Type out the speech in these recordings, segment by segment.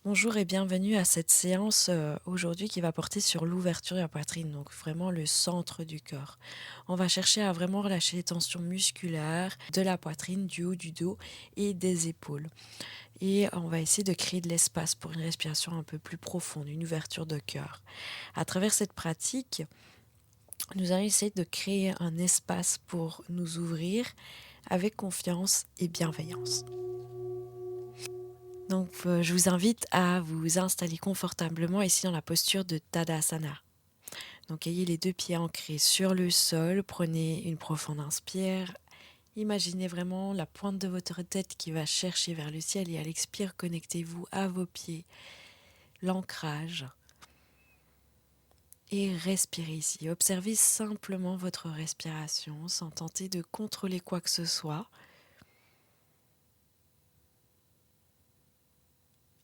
Bonjour et bienvenue à cette séance aujourd'hui qui va porter sur l'ouverture de la poitrine, donc vraiment le centre du corps. On va chercher à vraiment relâcher les tensions musculaires de la poitrine, du haut du dos et des épaules. Et on va essayer de créer de l'espace pour une respiration un peu plus profonde, une ouverture de cœur. À travers cette pratique, nous allons essayer de créer un espace pour nous ouvrir avec confiance et bienveillance. Donc, je vous invite à vous installer confortablement ici dans la posture de Tadasana. Donc, ayez les deux pieds ancrés sur le sol, prenez une profonde inspire, imaginez vraiment la pointe de votre tête qui va chercher vers le ciel et à l'expire, connectez-vous à vos pieds, l'ancrage et respirez ici. Observez simplement votre respiration sans tenter de contrôler quoi que ce soit.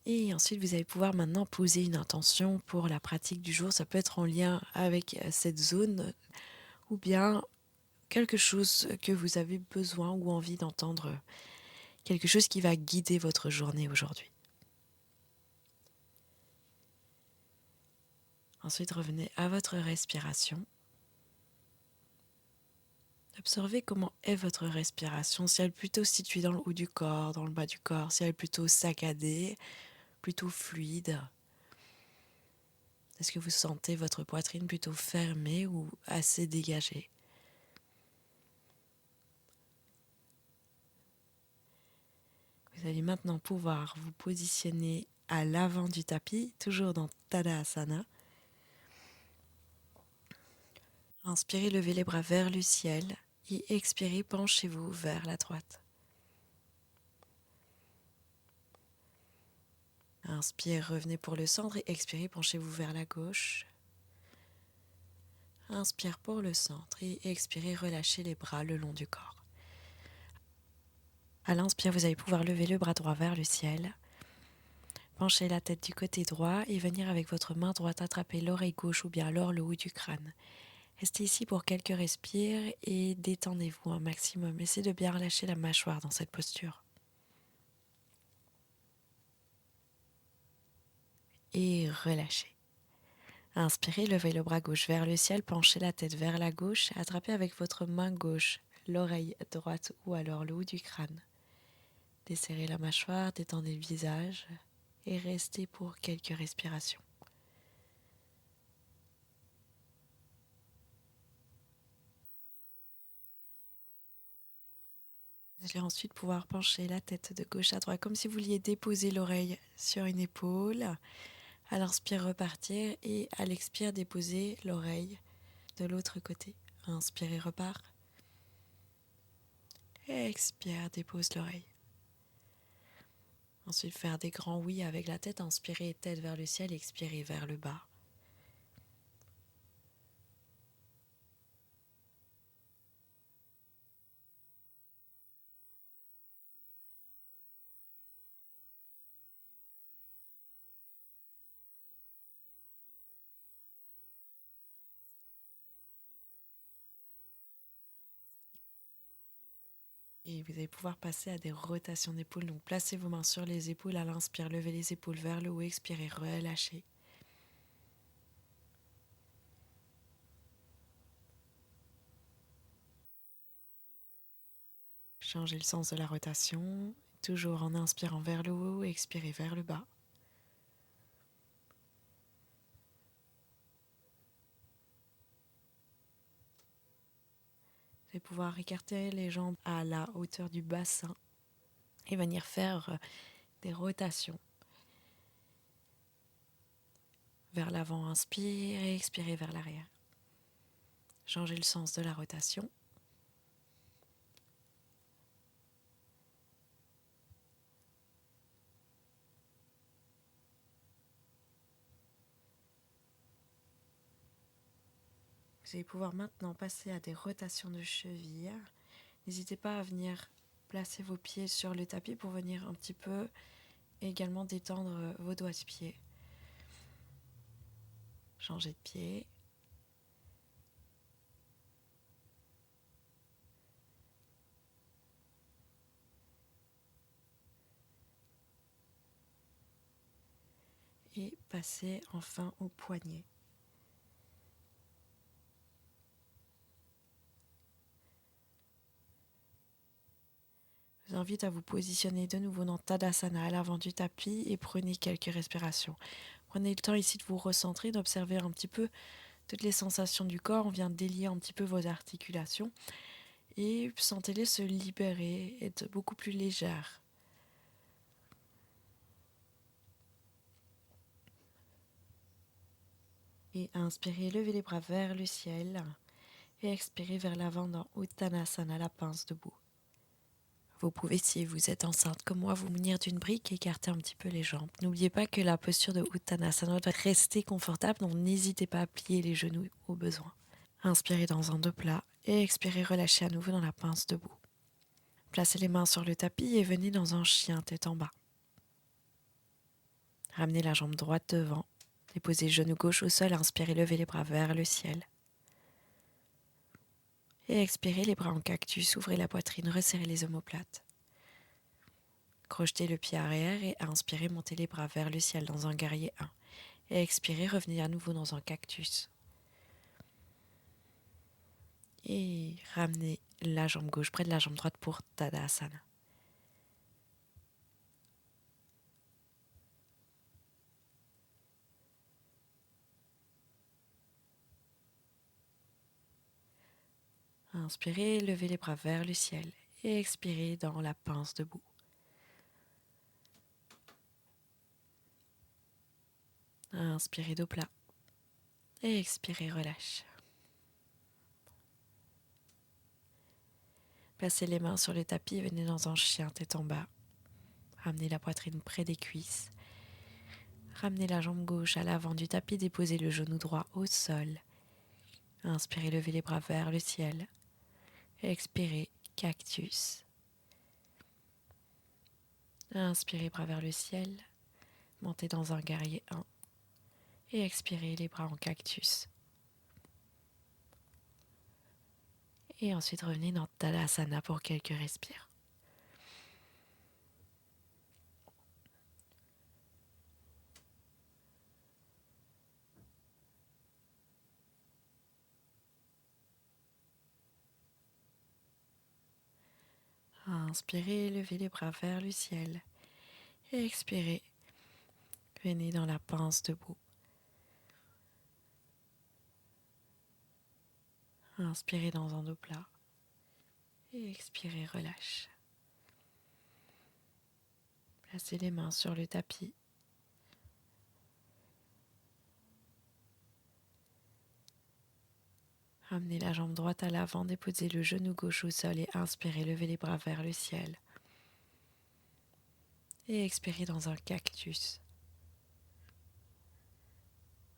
Et ensuite, vous allez pouvoir maintenant poser une intention pour la pratique du jour. Ça peut être en lien avec cette zone ou bien quelque chose que vous avez besoin ou envie d'entendre, quelque chose qui va guider votre journée aujourd'hui. Ensuite, revenez à votre respiration. Observez comment est votre respiration, si elle est plutôt située dans le haut du corps, dans le bas du corps, si elle est plutôt saccadée, plutôt fluide. Est-ce que vous sentez votre poitrine plutôt fermée ou assez dégagée? Vous allez maintenant pouvoir vous positionner à l'avant du tapis, toujours dans Tadasana. Inspirez, levez les bras vers le ciel et expirez, penchez-vous vers la droite. Inspire, revenez pour le centre et expirez, penchez-vous vers la gauche. Inspire pour le centre et expirez, relâchez les bras le long du corps. À l'inspire, vous allez pouvoir lever le bras droit vers le ciel, pencher la tête du côté droit et venir avec votre main droite attraper l'oreille gauche ou bien alors le haut du crâne. Restez ici pour quelques respires et détendez-vous un maximum. Essayez de bien relâcher la mâchoire dans cette posture. Et relâchez. Inspirez, levez le bras gauche vers le ciel, penchez la tête vers la gauche, attrapez avec votre main gauche l'oreille droite ou alors le haut du crâne. Desserrez la mâchoire, détendez le visage et restez pour quelques respirations. Vous allez ensuite pouvoir pencher la tête de gauche à droite comme si vous vouliez déposer l'oreille sur une épaule. À l'inspire, repartir et à l'expire, déposer l'oreille de l'autre côté. Inspire et repart. Expire, dépose l'oreille. Ensuite, faire des grands oui avec la tête. Inspirez, tête vers le ciel, expirez vers le bas. Et vous allez pouvoir passer à des rotations d'épaules. Donc, placez vos mains sur les épaules. À l'inspire, levez les épaules vers le haut. Expirez, relâchez. Changez le sens de la rotation. Toujours en inspirant vers le haut, expirez vers le bas. Vous allez pouvoir écarter les jambes à la hauteur du bassin et venir faire des rotations. Vers l'avant, inspire et expirez vers l'arrière. Changez le sens de la rotation. Vous allez pouvoir maintenant passer à des rotations de cheville. N'hésitez pas à venir placer vos pieds sur le tapis pour venir un petit peu également détendre vos doigts de pied. Changez de pied. et passez enfin au poignet. Je vous invite à vous positionner de nouveau dans Tadasana à l'avant du tapis et prenez quelques respirations. Prenez le temps ici de vous recentrer, d'observer un petit peu toutes les sensations du corps. On vient délier un petit peu vos articulations et sentez-les se libérer, être beaucoup plus légères. Et inspirez, levez les bras vers le ciel et expirez vers l'avant dans Uttanasana, la pince debout. Vous pouvez, si vous êtes enceinte comme moi, vous munir d'une brique et écarter un petit peu les jambes. N'oubliez pas que la posture de Uttanasana doit rester confortable, donc n'hésitez pas à plier les genoux au besoin. Inspirez dans un dos plat et expirez, relâchez à nouveau dans la pince debout. Placez les mains sur le tapis et venez dans un chien tête en bas. Ramenez la jambe droite devant. Déposez le genou gauche au sol, inspirez, levez les bras vers le ciel. Et expirez, les bras en cactus, ouvrez la poitrine, resserrez les omoplates. Crochetez le pied arrière et inspirez, montez les bras vers le ciel dans un guerrier 1. Et expirez, revenez à nouveau dans un cactus. Et ramenez la jambe gauche près de la jambe droite pour Tadasana. Inspirez, levez les bras vers le ciel et expirez dans la pince debout. Inspirez dos plat et expirez, relâche. Placez les mains sur le tapis et venez dans un chien tête en bas. Ramenez la poitrine près des cuisses. Ramenez la jambe gauche à l'avant du tapis, déposez le genou droit au sol. Inspirez, levez les bras vers le ciel. Expirez, cactus. Inspirez, bras vers le ciel. Montez dans un guerrier 1. Et expirez, les bras en cactus. Et ensuite revenez dans Tadasana pour quelques respires. Inspirez, levez les bras vers le ciel. Et expirez, venez dans la pince debout. Inspirez dans un dos plat. Et expirez, relâche. Placez les mains sur le tapis. Ramenez la jambe droite à l'avant, déposez le genou gauche au sol et inspirez, levez les bras vers le ciel. Et expirez dans un cactus.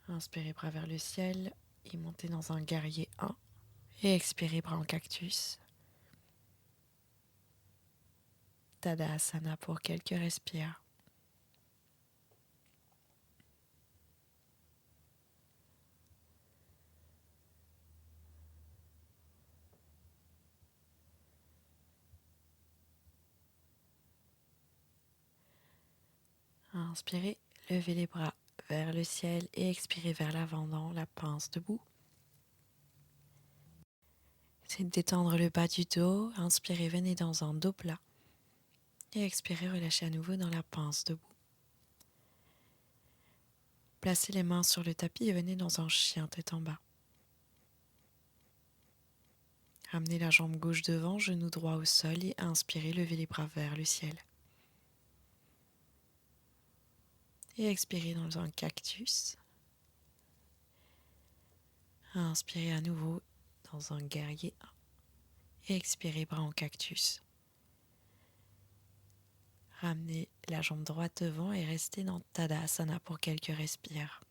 Inspirez, bras vers le ciel et montez dans un guerrier 1. Et expirez, bras en cactus. Tadasana pour quelques respires. Inspirez, levez les bras vers le ciel et expirez vers l'avant dans la pince debout. C'est de détendre le bas du dos. Inspirez, venez dans un dos plat. Et expirez, relâchez à nouveau dans la pince debout. Placez les mains sur le tapis et venez dans un chien tête en bas. Ramenez la jambe gauche devant, genou droit au sol et inspirez, levez les bras vers le ciel. Et expirez dans un cactus. Inspirez à nouveau dans un guerrier 1. Et expirez, bras en cactus. Ramenez la jambe droite devant et restez dans Tadasana pour quelques respires.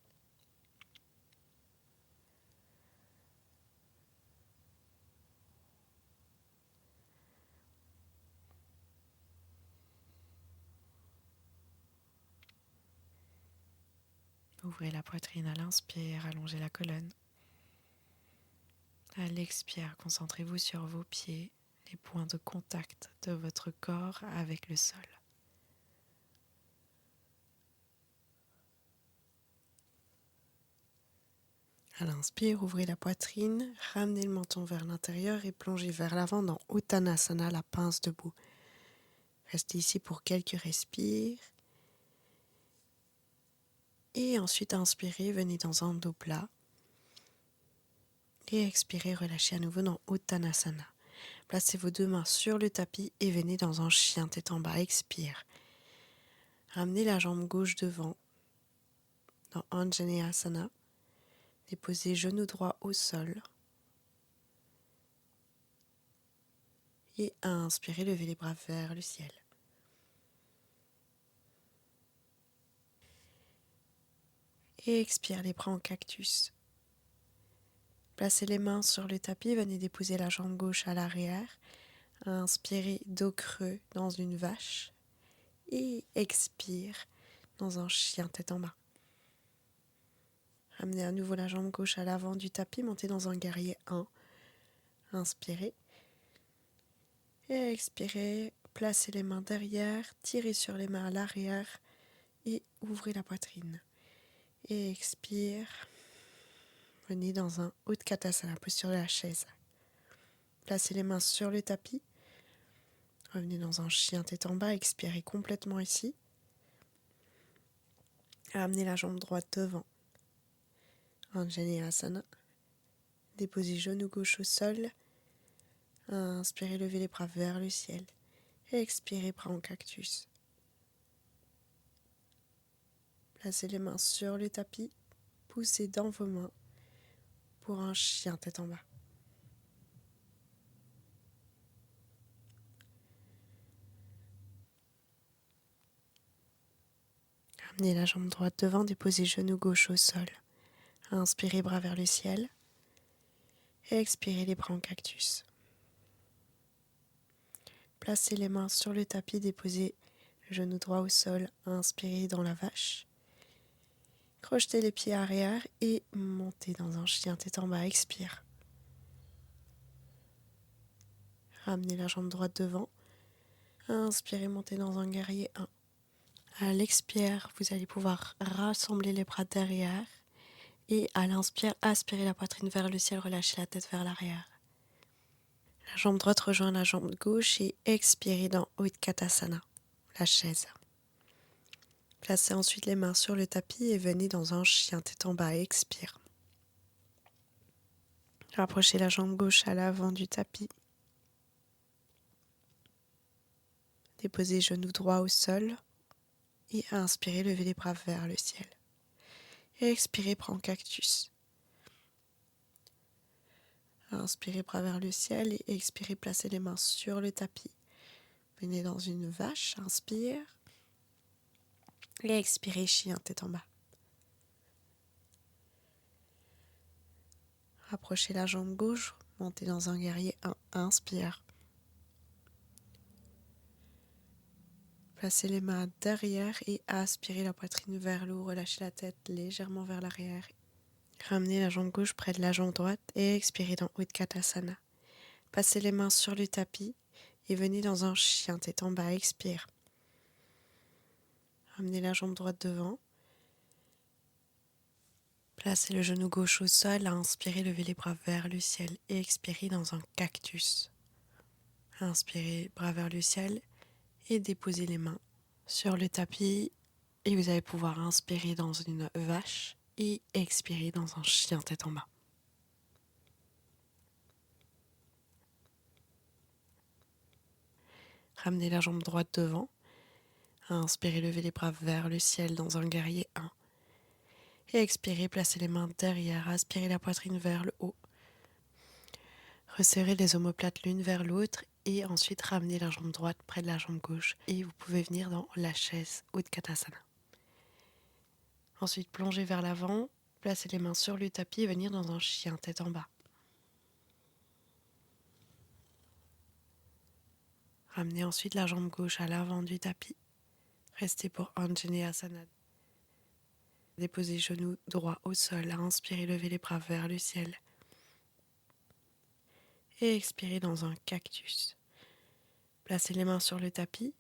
Ouvrez la poitrine à l'inspire, allongez la colonne. À l'expire, concentrez-vous sur vos pieds, les points de contact de votre corps avec le sol. À l'inspire, ouvrez la poitrine, ramenez le menton vers l'intérieur et plongez vers l'avant dans Uttanasana, la pince debout. Restez ici pour quelques respires. Et ensuite, inspirez, venez dans un dos plat. Et expirez, relâchez à nouveau dans Uttanasana. Placez vos 2 mains sur le tapis et venez dans un chien tête en bas. Expire. Ramenez la jambe gauche devant dans Anjaneyasana. Déposez genou droit au sol. Et inspirez, levez les bras vers le ciel. Et expire, les bras en cactus. Placez les mains sur le tapis, venez déposer la jambe gauche à l'arrière. Inspirez, dos creux dans une vache. Et expire dans un chien tête en bas. Ramenez à nouveau la jambe gauche à l'avant du tapis, montez dans un guerrier 1. Inspirez. Et expirez, placez les mains derrière, tirez sur les mains à l'arrière et ouvrez la poitrine. Et expire. Venez dans un Utkatasana, posture de la chaise. Placez les mains sur le tapis. Revenez dans un chien tête en bas, expirez complètement ici. Ramenez la jambe droite devant. Anjaneyasana. Déposez genou gauche au sol. Inspirez, levez les bras vers le ciel. Et expirez, bras en cactus. Placez les mains sur le tapis. Poussez dans vos mains pour un chien tête en bas. Ramenez la jambe droite devant, déposez genou gauche au sol. Inspirez, bras vers le ciel. Et expirez, les bras en cactus. Placez les mains sur le tapis, déposez genou droit au sol. Inspirez dans la vache. Crochetez les pieds arrière et montez dans un chien tête en bas. Expire. Ramenez la jambe droite devant. Inspirez, montez dans un guerrier 1. À l'expire, vous allez pouvoir rassembler les bras derrière. Et à l'inspire, aspirez la poitrine vers le ciel, relâchez la tête vers l'arrière. La jambe droite rejoint la jambe gauche et expirez dans Utkatasana, la chaise. Placez ensuite les mains sur le tapis et venez dans un chien tête en bas. Expire. Rapprochez la jambe gauche à l'avant du tapis. Déposez genou droit au sol et inspirez, levez les bras vers le ciel. Et expirez, bras en cactus. Inspirez, bras vers le ciel et expirez, placez les mains sur le tapis. Venez dans une vache, inspire. Et expirez, chien tête en bas. Rapprochez la jambe gauche, montez dans un guerrier 1, inspire. Placez les mains derrière et aspirez la poitrine vers le haut, relâchez la tête légèrement vers l'arrière. Ramenez la jambe gauche près de la jambe droite et expirez dans Utkatasana. Passez les mains sur le tapis et venez dans un chien tête en bas, expire. Ramenez la jambe droite devant. Placez le genou gauche au sol, inspirez, levez les bras vers le ciel et expirez dans un cactus. Inspirez, bras vers le ciel et déposez les mains sur le tapis et vous allez pouvoir inspirer dans une vache et expirer dans un chien tête en bas. Ramenez la jambe droite devant. Inspirez, levez les bras vers le ciel dans un guerrier 1. Et expirez, placez les mains derrière, aspirez la poitrine vers le haut. Resserrez les omoplates l'une vers l'autre et ensuite ramenez la jambe droite près de la jambe gauche et vous pouvez venir dans la chaise Utkatasana. Ensuite, plongez vers l'avant, placez les mains sur le tapis et venir dans un chien tête en bas. Ramenez ensuite la jambe gauche à l'avant du tapis. Restez pour Anjaneyasana. Déposez genou droit au sol, inspirez, levez les bras vers le ciel. Et expirez dans un cactus. Placez les mains sur le tapis.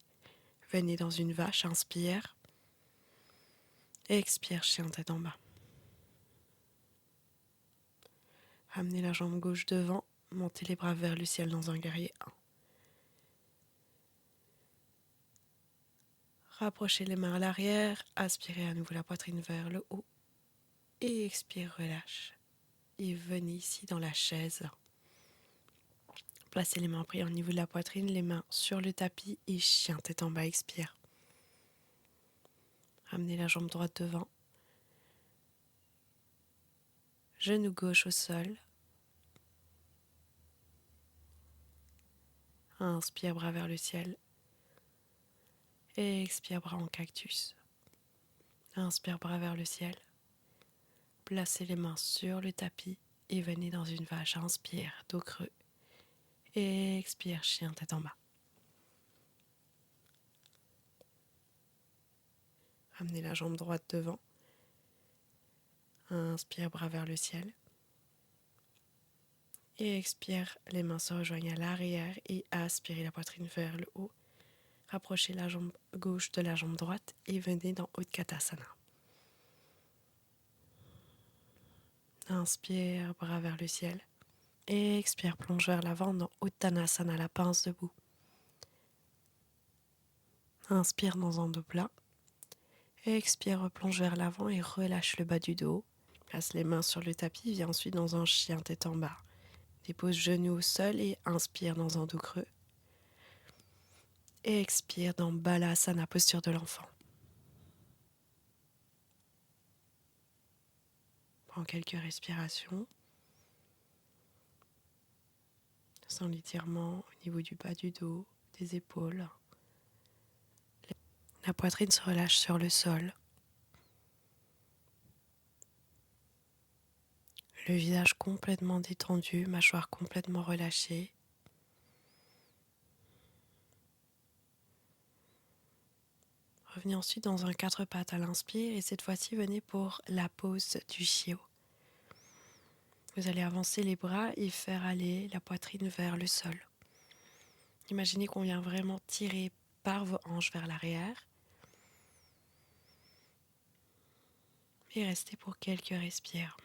Venez dans une vache, inspire. Et expire, chien tête en bas. Ramenez la jambe gauche devant, montez les bras vers le ciel dans un guerrier 1. Rapprochez les mains à l'arrière, aspirez à nouveau la poitrine vers le haut et expire, relâche. Et venez ici dans la chaise. Placez les mains prises au niveau de la poitrine, les mains sur le tapis et chien tête en bas, expire. Ramenez la jambe droite devant. Genou gauche au sol. Inspire, bras vers le ciel. Et expire, bras en cactus. Inspire, bras vers le ciel. Placez les mains sur le tapis et venez dans une vache. Inspire, dos creux. Et expire, chien tête en bas. Ramenez la jambe droite devant. Inspire, bras vers le ciel. Et expire, les mains se rejoignent à l'arrière et aspirez la poitrine vers le haut. Rapprochez la jambe gauche de la jambe droite et venez dans Utkatasana. Inspire, bras vers le ciel. Et expire, plonge vers l'avant dans Uttanasana, la pince debout. Inspire dans un dos plat. Expire, replonge vers l'avant et relâche le bas du dos. Place les mains sur le tapis, viens ensuite dans un chien tête en bas. Dépose genoux au sol et inspire dans un dos creux. Et expire dans Balasana, posture de l'enfant. Prends quelques respirations. Sans l'étirement au niveau du bas du dos, des épaules. La poitrine se relâche sur le sol. Le visage complètement détendu, mâchoire complètement relâchée. Revenez ensuite dans un quatre pattes à l'inspire et cette fois-ci venez pour la pose du chiot. Vous allez avancer les bras et faire aller la poitrine vers le sol. Imaginez qu'on vient vraiment tirer par vos hanches vers l'arrière. Et restez pour quelques respires.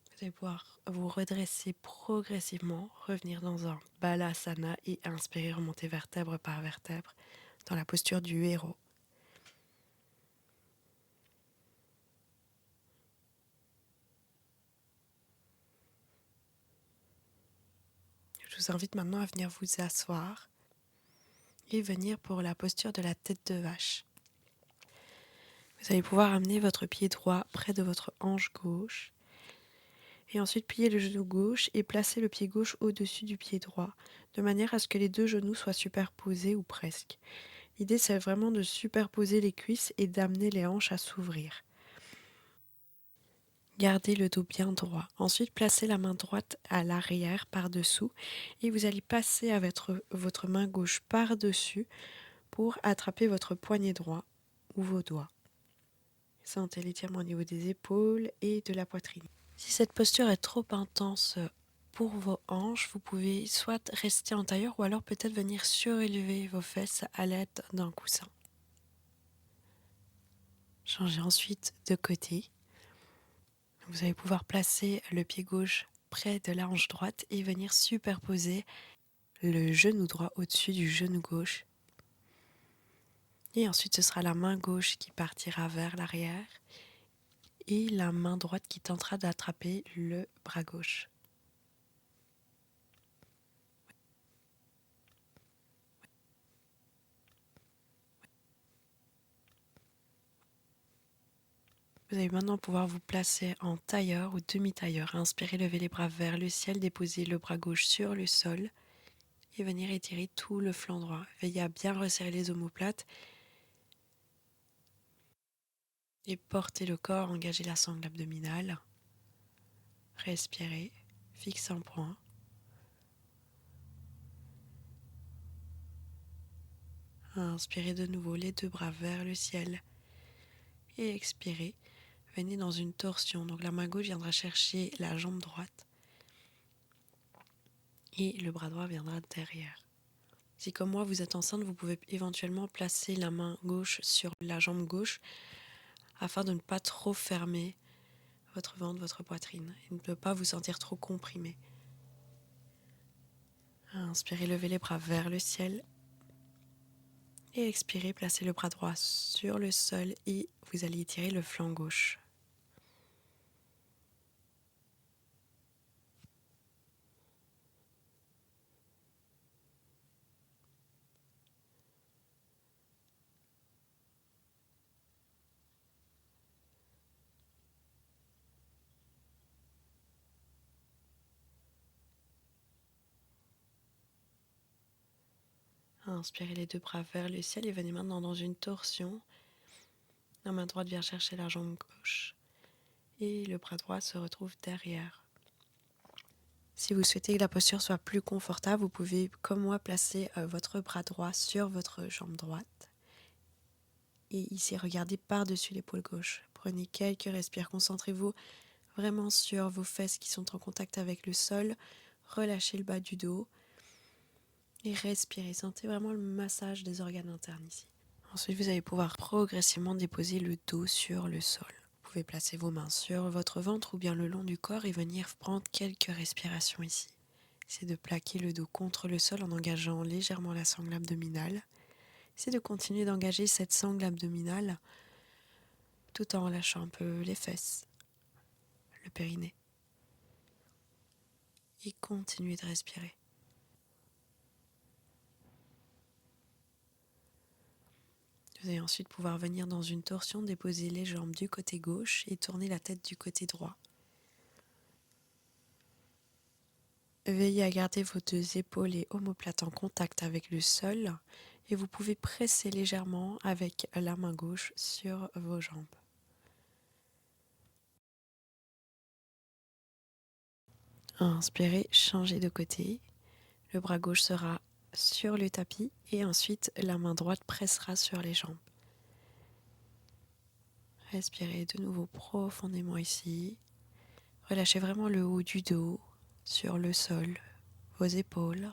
Vous allez pouvoir vous redresser progressivement, revenir dans un Balasana et inspirer, remonter vertèbre par vertèbre dans la posture du héros. Je vous invite maintenant à venir vous asseoir et venir pour la posture de la tête de vache. Vous allez pouvoir amener votre pied droit près de votre hanche gauche et ensuite plier le genou gauche et placer le pied gauche au-dessus du pied droit de manière à ce que les deux genoux soient superposés ou presque. L'idée c'est vraiment de superposer les cuisses et d'amener les hanches à s'ouvrir. Gardez le dos bien droit. Ensuite, placez la main droite à l'arrière par-dessous et vous allez passer avec votre main gauche par-dessus pour attraper votre poignet droit ou vos doigts. Sentez l'étirement au niveau des épaules et de la poitrine. Si cette posture est trop intense pour vos hanches, vous pouvez soit rester en tailleur ou alors peut-être venir surélever vos fesses à l'aide d'un coussin. Changez ensuite de côté. Vous allez pouvoir placer le pied gauche près de la hanche droite et venir superposer le genou droit au-dessus du genou gauche. Et ensuite, ce sera la main gauche qui partira vers l'arrière et la main droite qui tentera d'attraper le bras gauche. Vous allez maintenant pouvoir vous placer en tailleur ou demi-tailleur. Inspirez, levez les bras vers le ciel, déposez le bras gauche sur le sol et venir étirer tout le flanc droit. Veillez à bien resserrer les omoplates et portez le corps, engagez la sangle abdominale. Respirez, fixe un point. Inspirez de nouveau les deux bras vers le ciel et expirez. Venez dans une torsion. Donc la main gauche viendra chercher la jambe droite et le bras droit viendra derrière. Si comme moi vous êtes enceinte, vous pouvez éventuellement placer la main gauche sur la jambe gauche afin de ne pas trop fermer votre ventre, votre poitrine et de ne pas vous sentir trop comprimé. Inspirez, levez les bras vers le ciel et expirez, placez le bras droit sur le sol et vous allez étirer le flanc gauche. Inspirez les deux bras vers le ciel et venez maintenant dans une torsion. La main droite vient chercher la jambe gauche et le bras droit se retrouve derrière. Si vous souhaitez que la posture soit plus confortable, vous pouvez, comme moi, placer votre bras droit sur votre jambe droite. Et ici, regardez par-dessus l'épaule gauche. Prenez quelques respires, concentrez-vous vraiment sur vos fesses qui sont en contact avec le sol. Relâchez le bas du dos et respirez. Sentez vraiment le massage des organes internes ici. Ensuite, vous allez pouvoir progressivement déposer le dos sur le sol. Vous pouvez placer vos mains sur votre ventre ou bien le long du corps et venir prendre quelques respirations ici. C'est de plaquer le dos contre le sol en engageant légèrement la sangle abdominale. C'est de continuer d'engager cette sangle abdominale tout en relâchant un peu les fesses, le périnée. Et continuez de respirer. Vous allez ensuite pouvoir venir dans une torsion, déposer les jambes du côté gauche et tourner la tête du côté droit. Veillez à garder vos deux épaules et omoplates en contact avec le sol et vous pouvez presser légèrement avec la main gauche sur vos jambes. Inspirez, changez de côté. Le bras gauche sera sur le tapis et ensuite la main droite pressera sur les jambes. Respirez de nouveau profondément ici. Relâchez vraiment le haut du dos sur le sol, vos épaules.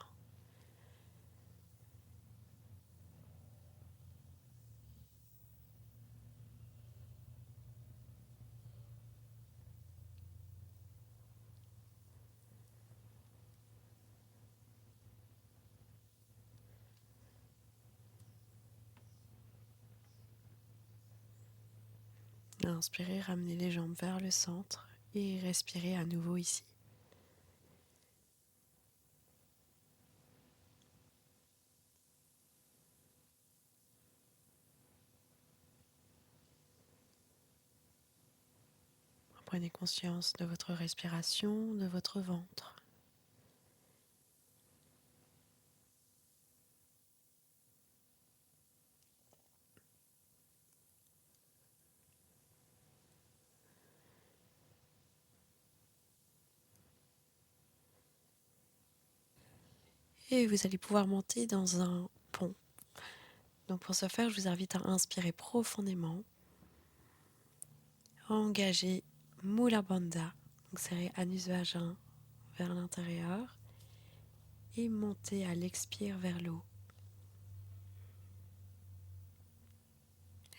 Inspirez, ramenez les jambes vers le centre et respirez à nouveau ici. Prenez conscience de votre respiration, de votre ventre. Et vous allez pouvoir monter dans un pont. Donc pour ce faire, je vous invite à inspirer profondément. Engagez Mula Bandha, donc serrez anus vagin vers l'intérieur et montez à l'expire vers le haut.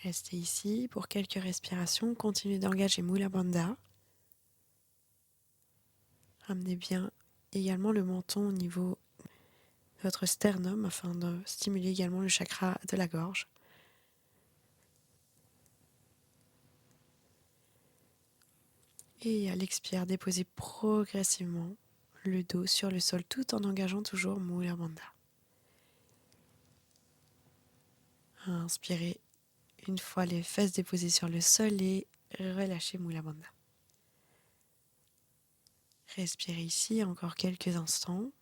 Restez ici pour quelques respirations. Continuez d'engager Mula Bandha. Ramenez bien également le menton au niveau de votre sternum afin de stimuler également le chakra de la gorge. Et à l'expire, déposez progressivement le dos sur le sol tout en engageant toujours Mula Bandha. Inspirez une fois les fesses déposées sur le sol et relâchez Mula Bandha. Respirez ici encore quelques instants.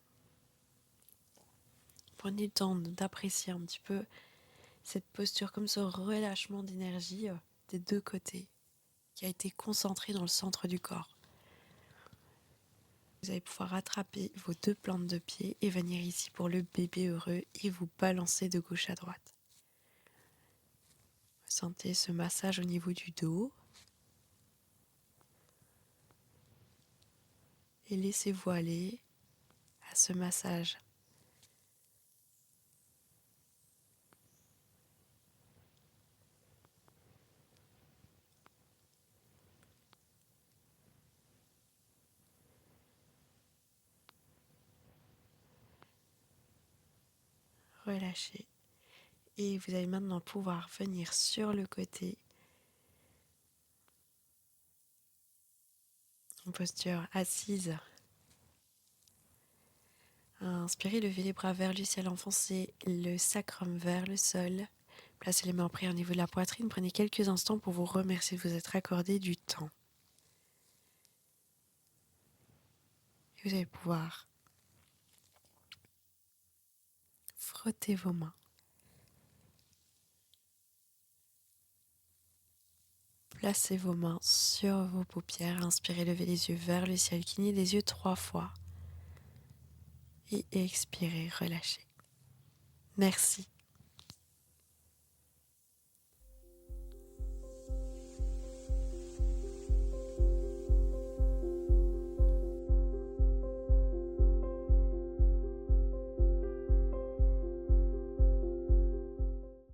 Prenez le temps d'apprécier un petit peu cette posture comme ce relâchement d'énergie des deux côtés qui a été concentré dans le centre du corps. Vous allez pouvoir attraper vos deux plantes de pied et venir ici pour le bébé heureux et vous balancer de gauche à droite. Sentez ce massage au niveau du dos et laissez-vous aller à ce massage relâchez. Et vous allez maintenant pouvoir venir sur le côté en posture assise. Inspirez, levez les bras vers le ciel, enfoncez le sacrum vers le sol. Placez les mains en prière au niveau de la poitrine. Prenez quelques instants pour vous remercier de vous être accordé du temps. Et vous allez pouvoir frotter vos mains. Placez vos mains sur vos paupières. Inspirez, levez les yeux vers le ciel. Clignez les yeux 3 fois. Et expirez, relâchez. Merci